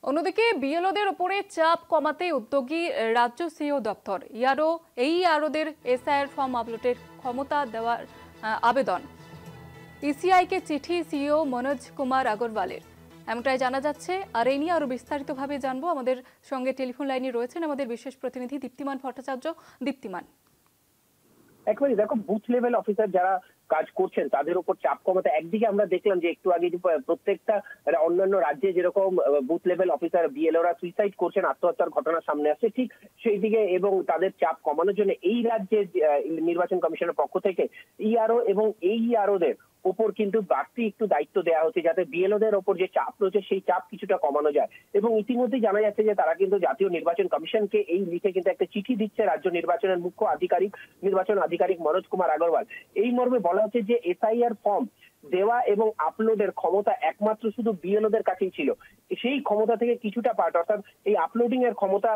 অন্যদিকে বিএলওদের উপরে চাপ কমাতে উদ্যোগী রাজ্য সিইও দপ্তর। এই আরোদের এসআইআর ফর্ম আপলোডের ক্ষমতা দেওয়ার আবেদন। ইসিআইকে চিঠি সিইও মনোজ কুমার আগরওয়ালের, এমনটাই জানা যাচ্ছে। আর এই নিয়ে আরো বিস্তারিতভাবে জানবো। আমাদের সঙ্গে টেলিফোন লাইনে রয়েছেন আমাদের বিশেষ প্রতিনিধি দীপ্তিমান ভট্টাচার্য। দীপ্তিমান, একবারই দেখো, বুথ লেভেল অফিসার যারা কাজ করছেন তাদের উপর চাপ কমাতে একদিকে আমরা দেখলাম যে একটু আগে প্রত্যেকটা অন্যান্য রাজ্যে যেরকম বুথ লেভেল অফিসার বিএলওরা সুইসাইড করছেন, আত্মহত্যার ঘটনা সামনে আসছে, ঠিক সেই দিকে এবং তাদের চাপ কমানোর জন্য এই রাজ্যের নির্বাচন কমিশনের পক্ষ থেকে ইআরও এবং এই ইআরওদের উপর কিন্তু বাড়তি একটু দায়িত্ব দেওয়া হচ্ছে, যাতে বিএলওদের ওপর যে চাপ রয়েছে সেই চাপ কিছুটা কমানো যায়। এবং ইতিমধ্যেই জানা যাচ্ছে যে তারা কিন্তু জাতীয় নির্বাচন কমিশনকে এই লিখে কিন্তু একটা চিঠি দিচ্ছে রাজ্য নির্বাচনের মুখ্য নির্বাচন আধিকারিক মনোজ কুমার আগরওয়াল। এই মর্মে বলা হচ্ছে যে এসআইআর ফর্ম দেওয়া এবং আপলোডের ক্ষমতা একমাত্র শুধু বিএলওদের কাছেই ছিল। সেই ক্ষমতা থেকে কিছুটা পার্ট, অর্থাৎ এই আপলোডিং এর ক্ষমতা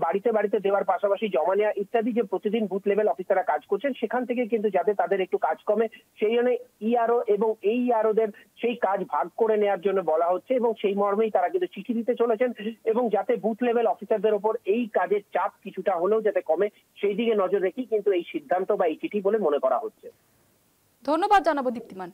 বাড়িতে বাড়িতে দেওয়ার পাশাপাশি জমা নেওয়া ইত্যাদি যে প্রতিদিন বুথ লেভেল অফিসাররা কাজ করছেন সেখান থেকে কিন্তু যাতে তাদের একটু কাজ কমে সেই জন্য ইআরও এবং এই ইআরওদের সেই কাজ ভাগ করে নেওয়ার জন্য বলা হচ্ছে এবং সেই মর্মেই তারা কিন্তু চিঠি দিতে চলেছেন এবং যাতে বুথ লেভেল অফিসারদের উপর এই কাজের চাপ কিছুটা হলেও যাতে কমে সেই দিকে নজর রেখেই কিন্তু এই সিদ্ধান্ত বা এই চিঠি বলে মনে করা হচ্ছে। ধন্যবাদ জানাবো দীপ্তিমান।